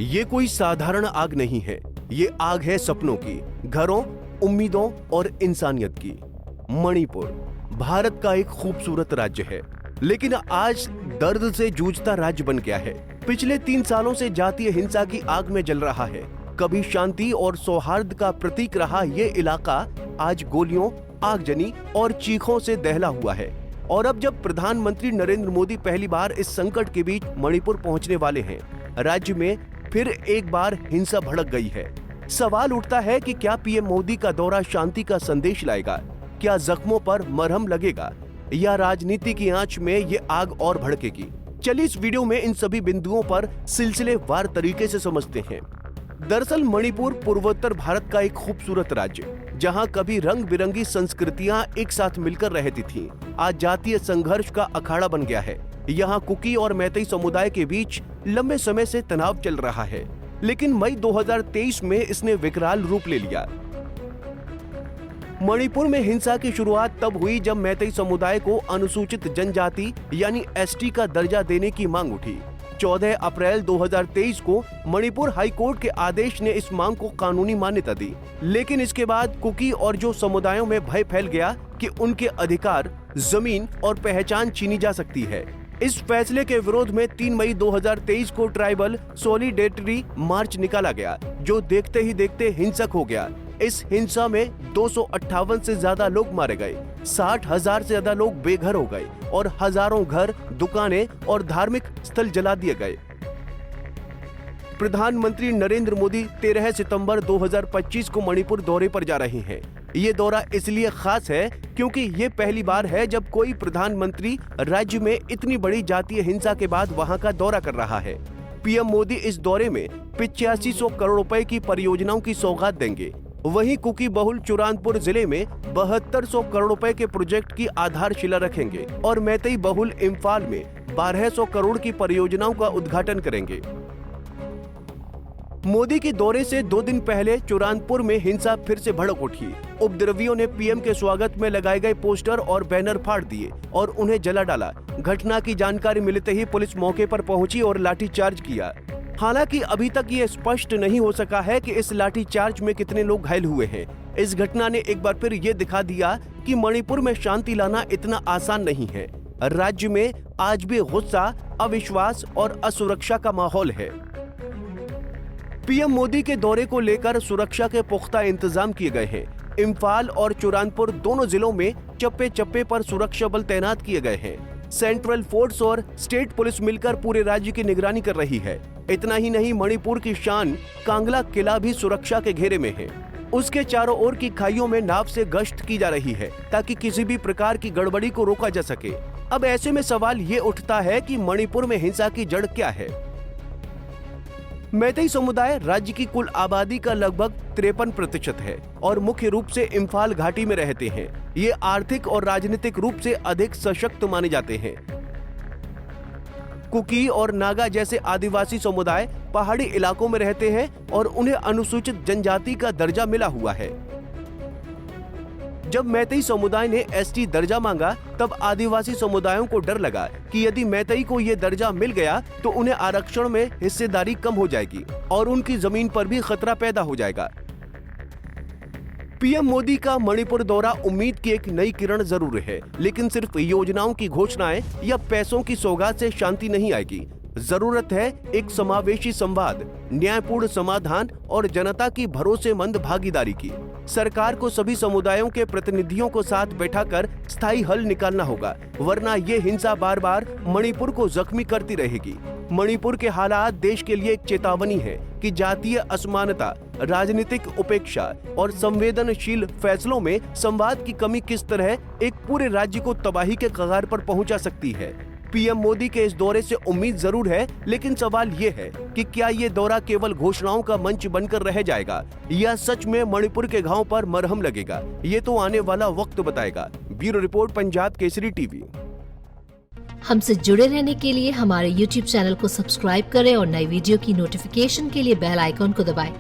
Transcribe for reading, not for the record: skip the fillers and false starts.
ये कोई साधारण आग नहीं है, ये आग है सपनों की, घरों, उम्मीदों और इंसानियत की। मणिपुर भारत का एक खूबसूरत राज्य है, लेकिन आज दर्द से जूझता राज्य बन गया है। पिछले 3 सालों से जातीय हिंसा की आग में जल रहा है। कभी शांति और सौहार्द का प्रतीक रहा ये इलाका आज गोलियों, आगजनी और चीखों से दहला हुआ है। और अब जब प्रधानमंत्री नरेंद्र मोदी पहली बार इस संकट के बीच मणिपुर पहुंचने वाले हैं, राज्य में फिर एक बार हिंसा भड़क गई है। सवाल उठता है कि क्या पीएम मोदी का दौरा शांति का संदेश लाएगा? क्या जख्मों पर मरहम लगेगा या राजनीति की आंच में ये आग और भड़केगी? चलिए इस वीडियो में इन सभी बिंदुओं पर सिलसिलेवार तरीके से समझते हैं। दरअसल मणिपुर पूर्वोत्तर भारत का एक खूबसूरत राज्य, जहां कभी रंग बिरंगी संस्कृतियां एक साथ मिलकर रहती थीं, आज जातीय संघर्ष का अखाड़ा बन गया है। यहाँ कुकी और मैतेई समुदाय के बीच लंबे समय से तनाव चल रहा है, लेकिन मई 2023 में इसने विकराल रूप ले लिया। मणिपुर में हिंसा की शुरुआत तब हुई जब मैतेई समुदाय को अनुसूचित जनजाति यानी एसटी का दर्जा देने की मांग उठी। 14 अप्रैल 2023 को मणिपुर हाई कोर्ट के आदेश ने इस मांग को कानूनी मान्यता दी, लेकिन इसके बाद कुकी और जो समुदायों में भय फैल गया कि उनके अधिकार, जमीन और पहचान छीनी जा सकती है। इस फैसले के विरोध में 3 मई 2023 को ट्राइबल सॉलिडेरिटी मार्च निकाला गया, जो देखते ही देखते हिंसक हो गया। इस हिंसा में 258 से ज्यादा लोग मारे गए, 60,000 से ज्यादा लोग बेघर हो गए और हजारों घर, दुकानें और धार्मिक स्थल जला दिए गए। प्रधानमंत्री नरेंद्र मोदी 13 सितंबर 2025 को मणिपुर दौरे पर जा रहे हैं। ये दौरा इसलिए खास है क्योंकि ये पहली बार है जब कोई प्रधानमंत्री राज्य में इतनी बड़ी जातीय हिंसा के बाद वहां का दौरा कर रहा है। पीएम मोदी इस दौरे में 8500 करोड़ रुपए की परियोजनाओं की सौगात देंगे। वहीं कुकी बहुल चुरानपुर जिले में 7200 करोड़ रुपए के प्रोजेक्ट की आधारशिला रखेंगे और मैतेई बहुल इम्फाल में 1200 करोड़ की परियोजनाओं का उद्घाटन करेंगे। मोदी के दौरे से 2 दिन पहले चुरानपुर में हिंसा फिर से भड़क उठी। उपद्रवियों ने पीएम के स्वागत में लगाए गए पोस्टर और बैनर फाड़ दिए और उन्हें जला डाला। घटना की जानकारी मिलते ही पुलिस मौके पर पहुंची और लाठीचार्ज किया। हालांकि अभी तक ये स्पष्ट नहीं हो सका है कि इस लाठीचार्ज में कितने लोग घायल हुए हैं। इस घटना ने एक बार फिर ये दिखा दिया कि मणिपुर में शांति लाना इतना आसान नहीं है। राज्य में आज भी गुस्सा, अविश्वास और असुरक्षा का माहौल है। पीएम मोदी के दौरे को लेकर सुरक्षा के पुख्ता इंतजाम किए गए हैं। इम्फाल और चुरानपुर दोनों जिलों में चप्पे चप्पे पर सुरक्षा बल तैनात किए गए हैं। सेंट्रल फोर्स और स्टेट पुलिस मिलकर पूरे राज्य की निगरानी कर रही है। इतना ही नहीं, मणिपुर की शान कांगला किला भी सुरक्षा के घेरे में है। उसके चारों ओर की खाइयों में नाव से गश्त की जा रही है ताकि किसी भी प्रकार की गड़बड़ी को रोका जा सके। अब ऐसे में सवाल ये उठता है कि मणिपुर में हिंसा की जड़ क्या है? मैतेई समुदाय राज्य की कुल आबादी का लगभग 53% है और मुख्य रूप से इम्फाल घाटी में रहते हैं। ये आर्थिक और राजनीतिक रूप से अधिक सशक्त माने जाते हैं। कुकी और नागा जैसे आदिवासी समुदाय पहाड़ी इलाकों में रहते हैं और उन्हें अनुसूचित जनजाति का दर्जा मिला हुआ है। जब मैतेई समुदाय ने एसटी दर्जा मांगा, तब आदिवासी समुदायों को डर लगा कि यदि मैतेई को ये दर्जा मिल गया तो उन्हें आरक्षण में हिस्सेदारी कम हो जाएगी और उनकी जमीन पर भी खतरा पैदा हो जाएगा। पीएम मोदी का मणिपुर दौरा उम्मीद की एक नई किरण जरूर है, लेकिन सिर्फ योजनाओं की घोषणाएं या पैसों की सौगात से शांति नहीं आएगी। जरूरत है एक समावेशी संवाद, न्यायपूर्ण समाधान और जनता की भरोसेमंद भागीदारी की। सरकार को सभी समुदायों के प्रतिनिधियों को साथ बैठाकर स्थायी हल निकालना होगा, वरना ये हिंसा बार बार मणिपुर को जख्मी करती रहेगी। मणिपुर के हालात देश के लिए एक चेतावनी है कि जातीय असमानता, राजनीतिक उपेक्षा और संवेदनशील फैसलों में संवाद की कमी किस तरह एक पूरे राज्य को तबाही के कगार पर पहुंचा सकती है। पीएम मोदी के इस दौरे से उम्मीद जरूर है, लेकिन सवाल ये है कि क्या ये दौरा केवल घोषणाओं का मंच बनकर रह जाएगा या सच में मणिपुर के घाव पर मरहम लगेगा? ये तो आने वाला वक्त बताएगा। Bureau report, Punjab Kesari TV. हमसे जुड़े रहने के लिए हमारे YouTube चैनल को सब्सक्राइब करें और नई वीडियो की नोटिफिकेशन के लिए बेल आइकॉन को दबाएं।